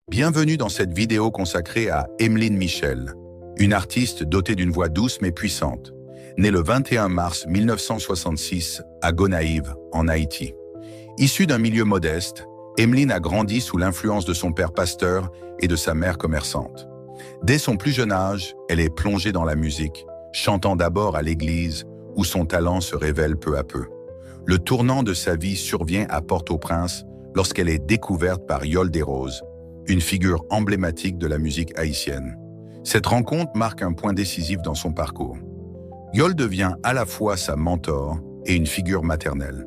Bienvenue dans cette vidéo consacrée à Emeline Michel, une artiste dotée d'une voix douce mais puissante, née le 21 mars 1966 à Gonaïves, en Haïti. Issue d'un milieu modeste, Emeline a grandi sous l'influence de son père pasteur et de sa mère commerçante. Dès son plus jeune âge, elle est plongée dans la musique, chantant d'abord à l'église, où son talent se révèle peu à peu. Le tournant de sa vie survient à Port-au-Prince lorsqu'elle est découverte par Yol Desroses, une figure emblématique de la musique haïtienne. Cette rencontre marque un point décisif dans son parcours. Yol devient à la fois sa mentor et une figure maternelle,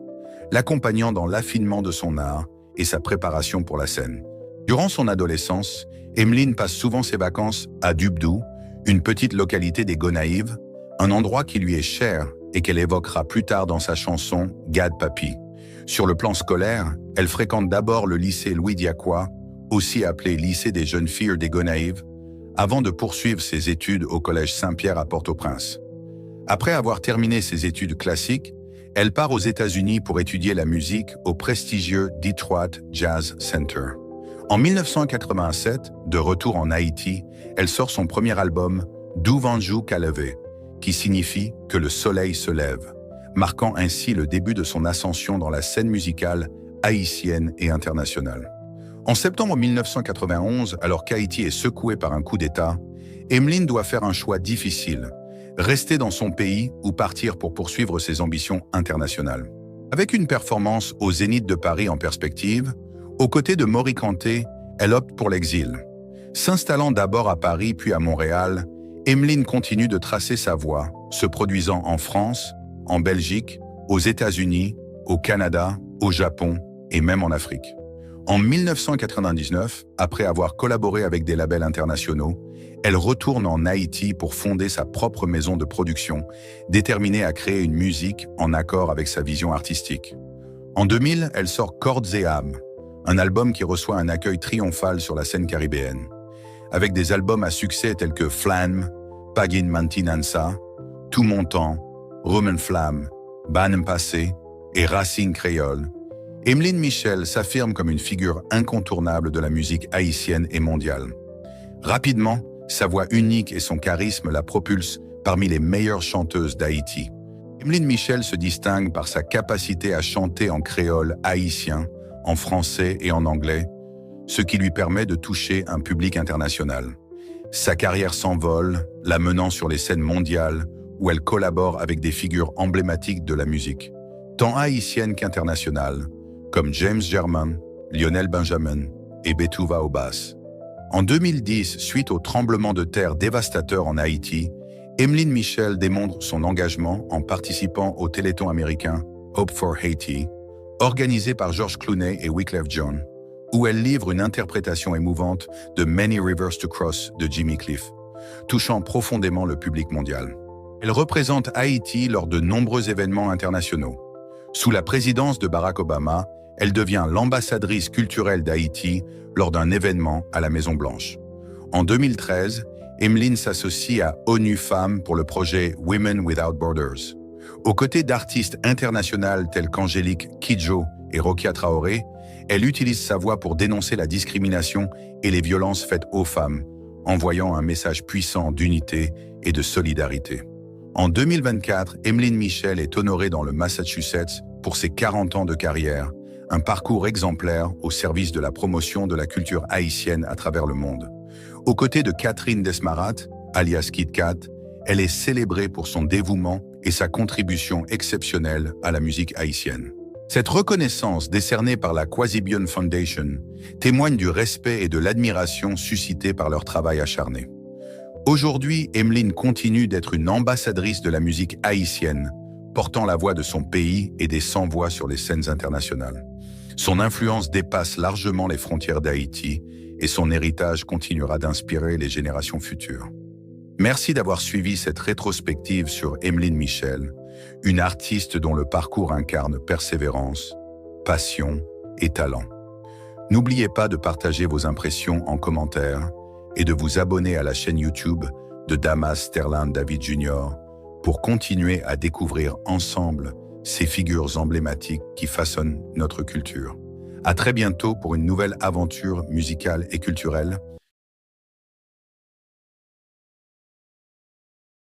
l'accompagnant dans l'affinement de son art et sa préparation pour la scène. Durant son adolescence, Emeline passe souvent ses vacances à Dubdou, une petite localité des Gonaïves, un endroit qui lui est cher et qu'elle évoquera plus tard dans sa chanson « Gad Papi ». Sur le plan scolaire, elle fréquente d'abord le lycée Louis Diacois, aussi appelé lycée des jeunes filles des Gonaïves, avant de poursuivre ses études au collège Saint-Pierre à Port-au-Prince. Après avoir terminé ses études classiques, elle part aux États-Unis pour étudier la musique au prestigieux Detroit Jazz Center. En 1987, de retour en Haïti, elle sort son premier album « Douvanjou Kalevé », qui signifie que le soleil se lève, marquant ainsi le début de son ascension dans la scène musicale haïtienne et internationale. En septembre 1991, alors qu'Haïti est secoué par un coup d'État, Emeline doit faire un choix difficile, rester dans son pays ou partir pour poursuivre ses ambitions internationales. Avec une performance au Zénith de Paris en perspective, aux côtés de Maury Kanté, elle opte pour l'exil. S'installant d'abord à Paris puis à Montréal, Emeline continue de tracer sa voie, se produisant en France, en Belgique, aux États-Unis, au Canada, au Japon et même en Afrique. En 1999, après avoir collaboré avec des labels internationaux, elle retourne en Haïti pour fonder sa propre maison de production, déterminée à créer une musique en accord avec sa vision artistique. En 2000, elle sort Cordes et âme, un album qui reçoit un accueil triomphal sur la scène caribéenne. Avec des albums à succès tels que Flamme, Pagin Mantinansa, Tout mon temps, Roman Flamme, Banem Passé et Racine Créole, Emeline Michel s'affirme comme une figure incontournable de la musique haïtienne et mondiale. Rapidement, sa voix unique et son charisme la propulsent parmi les meilleures chanteuses d'Haïti. Emeline Michel se distingue par sa capacité à chanter en créole haïtien, en français et en anglais, ce qui lui permet de toucher un public international. Sa carrière s'envole, la menant sur les scènes mondiales où elle collabore avec des figures emblématiques de la musique, tant haïtienne qu'internationale, comme James Germain, Lionel Benjamin et Betouva au basse. En 2010, suite au tremblement de terre dévastateur en Haïti, Emeline Michel démontre son engagement en participant au téléthon américain Hope for Haiti, organisé par George Clooney et Wyclef Jean, où elle livre une interprétation émouvante de Many Rivers to Cross de Jimmy Cliff, touchant profondément le public mondial. Elle représente Haïti lors de nombreux événements internationaux. Sous la présidence de Barack Obama, elle devient l'ambassadrice culturelle d'Haïti lors d'un événement à la Maison-Blanche. En 2013, Emeline s'associe à ONU Femmes pour le projet Women Without Borders. Aux côtés d'artistes internationales tels qu'Angélique Kidjo et Rokia Traoré, elle utilise sa voix pour dénoncer la discrimination et les violences faites aux femmes, envoyant un message puissant d'unité et de solidarité. En 2024, Emeline Michel est honorée dans le Massachusetts pour ses 40 ans de carrière, un parcours exemplaire au service de la promotion de la culture haïtienne à travers le monde. Aux côtés de Catherine Desmarat, alias Kit Kat, elle est célébrée pour son dévouement et sa contribution exceptionnelle à la musique haïtienne. Cette reconnaissance décernée par la Quasibion Foundation témoigne du respect et de l'admiration suscités par leur travail acharné. Aujourd'hui, Emeline continue d'être une ambassadrice de la musique haïtienne, portant la voix de son pays et des sans-voix sur les scènes internationales. Son influence dépasse largement les frontières d'Haïti et son héritage continuera d'inspirer les générations futures. Merci d'avoir suivi cette rétrospective sur Emeline Michel, une artiste dont le parcours incarne persévérance, passion et talent. N'oubliez pas de partager vos impressions en commentaire et de vous abonner à la chaîne YouTube de Damas Sterland David Jr. pour continuer à découvrir ensemble ces figures emblématiques qui façonnent notre culture. À très bientôt pour une nouvelle aventure musicale et culturelle.